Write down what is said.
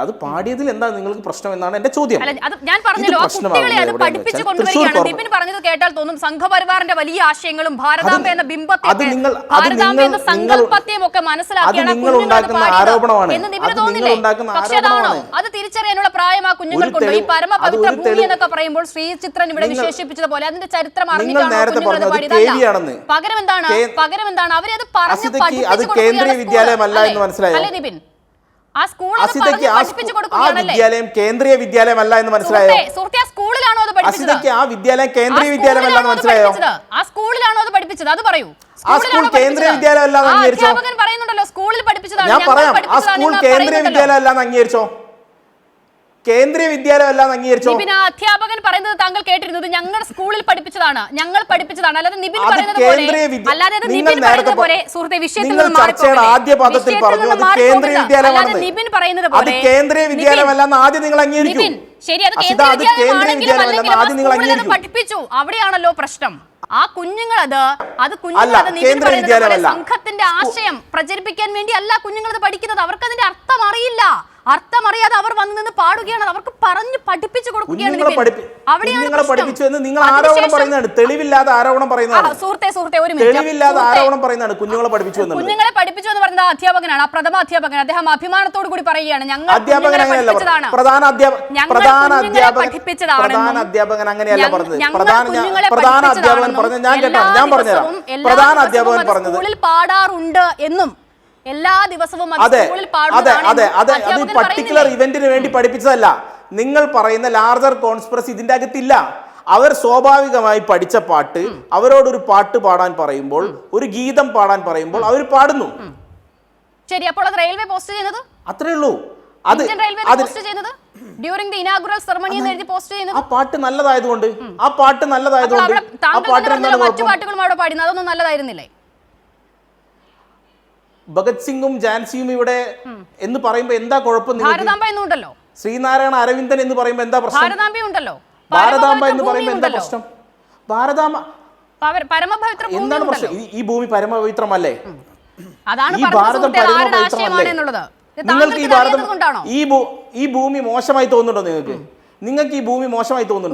അത് പാടിയതിൽ എന്താ നിങ്ങൾക്ക് പ്രശ്നം എന്നാണ് എന്റെ ചോദ്യം. ഞാൻ പറഞ്ഞല്ലോ, കുട്ടികളെ അത് പഠിപ്പിച്ചു കൊണ്ടുവരികയാണ്. നിപിൻ പറഞ്ഞത് കേട്ടാൽ തോന്നും സംഘപരിവാറിന്റെ വലിയ ആശയങ്ങളും ഭാരതാംബ എന്ന ബിംബത്തെയും ഭാരതാംബ എന്ന സങ്കല്പത്തെയും ഒക്കെ മനസ്സിലാക്കിയാണ് എന്ന് നിപിന് തോന്നില്ലേ? പക്ഷെ അതാണോ? അത് തിരിച്ചറിയാനുള്ള പ്രായം ആ കുഞ്ഞുങ്ങൾക്കുണ്ടോ? ഈ പരമപവിത്ര ഭൂമി എന്നൊക്കെ പറയുമ്പോൾ ശ്രീചിത്രൻ ഇവിടെ വിശേഷിപ്പിച്ചതുപോലെ അതിന്റെ ചരിത്രം അറിഞ്ഞിട്ടാണോ കുഞ്ഞുങ്ങൾ പാടിയതല്ല. പകരം എന്താണ് അവരെ അത് പറഞ്ഞ് പഠിപ്പിച്ചു കൊടുക്കുകയാണ്. അല്ലേ നിപിൻ? ആ വിദ്യാലയം കേന്ദ്രീയ വിദ്യാലയമല്ല എന്ന് മനസ്സിലായോ? സ്കൂളിലാണോ അത് പഠിപ്പിച്ചത്? ആ വിദ്യാലയം കേന്ദ്രീയ വിദ്യാലയമല്ല എന്ന് മനസ്സിലായോ? ആ സ്കൂളിലാണോ അത് പഠിപ്പിച്ചത്? അത് പറയൂ. ആ സ്കൂൾ കേന്ദ്രീയ വിദ്യാലയമല്ല എന്ന് അംഗീകരിച്ചോ? അധ്യാപകൻ പറയുന്നുണ്ടല്ലോ സ്കൂളിൽ പഠിപ്പിച്ചതാണ്. ഞാൻ പറയാം, ആ സ്കൂൾ കേന്ദ്രീയ വിദ്യാലയമല്ല എന്ന് അംഗീകരിച്ചോ? കേന്ദ്രീയ വിദ്യാലയമല്ല എന്ന് അംഗീകരിച്ചോ? നിപിൻ, ആ അധ്യാപകൻ പറയുന്നത് താങ്കൾ കേട്ടിരുന്നത് ഞങ്ങൾ സ്കൂളിൽ പഠിപ്പിച്ചതാണ്, ഞങ്ങൾ പഠിപ്പിച്ചതാണ്. അല്ലാതെ നിപിൻ പറയുന്നത് പോലെ സുഹൃത്തെ വിഷയത്തിൽ നിന്ന് മാറിപ്പോകരുത്. ആദ്യ പദത്തിൽ പറഞ്ഞു അത് കേന്ദ്രീയ വിദ്യാലയമാണ്. നിപിൻ പറയുന്നത് അത് കേന്ദ്രീയ വിദ്യാലയമല്ലെന്ന് ആദ്യം നിങ്ങൾ അംഗീകരിക്കും. ശരി, അത് കേന്ദ്രീയ വിദ്യാലയമാണെങ്കിലും പഠിപ്പിച്ചു, അവിടെയാണല്ലോ പ്രശ്നം. ആ കുഞ്ഞുങ്ങളത് സംഘത്തിന്റെ ആശയം പ്രചരിപ്പിക്കാൻ വേണ്ടി അല്ല കുഞ്ഞുങ്ങളത് പഠിക്കുന്നത്. അവർക്ക് അതിന്റെ അർത്ഥം അറിയില്ല. അർത്ഥം അറിയാതെ അവർ വന്നു നിന്ന് പാടുകയാണ്. അവർക്ക് പറഞ്ഞു പഠിപ്പിച്ചു കൊടുക്കുകയാണ്. തെളിവില്ലാതെ ആരോപണം പറയുന്നതാണ്. സുഹൃത്തെ ഒരു മിനിറ്റ്, കുഞ്ഞുങ്ങളെ പഠിപ്പിച്ചു എന്ന് പറയുന്നത് അധ്യാപകനാണ്, ആ പ്രഥമ അധ്യാപകൻ. അദ്ദേഹം അഭിമാനത്തോടു കൂടി പറയുകയാണ് ഞങ്ങൾ പഠിപ്പിച്ചതാണ്. പ്രധാന അധ്യാപകൻ അങ്ങനെയല്ല പറഞ്ഞത്. പ്രധാന അധ്യാപകൻ പറഞ്ഞത് ഞാൻ പറഞ്ഞുതരാം. പ്രധാന അധ്യാപകൻ പറഞ്ഞത് സ്കൂളിൽ പാടാറുണ്ട് എന്നും എല്ലാ ദിവസവും പർട്ടിക്കുലർ ഇവന്റിന് വേണ്ടി പഠിപ്പിച്ചതല്ല. നിങ്ങൾ പറയുന്ന ലാർജർ കോൺസ്പിറസി ഇതിന്റെ അകത്തില്ല. അവർ സ്വാഭാവികമായി പഠിച്ച പാട്ട് അവരോടൊരു പാട്ട് പാടാൻ പറയുമ്പോൾ, ഒരു ഗീതം പാടാൻ പറയുമ്പോൾ അവർ പാടുന്നു. ശരി, അപ്പോൾ അത് റെയിൽവേ പോസ്റ്റ് ചെയ്യുന്നത് അത്രേ ഉള്ളൂ. ആ പാട്ട് നല്ലതായതുകൊണ്ട് മറ്റു പാട്ടുകളും അവിടെ പാടുന്നത് അതൊന്നും നല്ലതായിരുന്നില്ലേ? ഭഗത് സിംഗും ജാൻസിയും ഇവിടെ എന്ന് പറയുമ്പോ എന്താ കുഴപ്പം? ഉണ്ടല്ലോ. ശ്രീനാരായണ അരവിന്ദൻ എന്ന് പറയുമ്പോ എന്താ പ്രശ്നം? ഉണ്ടല്ലോ. ഭാരതാംബ എന്ന് പറയുമ്പോ എന്താ പ്രശ്നം? ഭാരതാംബ എന്താണ് പ്രശ്നം? ഈ ഭൂമി പരമപവിത്രമല്ലേ? അതാണ് ഈ ഭാരതം പരമപവിത്രമല്ലേ? നിങ്ങൾക്ക് ഈ ഭാരതം ഈ ഭൂമി മോശമായി തോന്നുന്നുണ്ടോ? നിങ്ങൾക്ക് ഈ ഭൂമി മോശമായി തോന്നുന്നുണ്ടോ?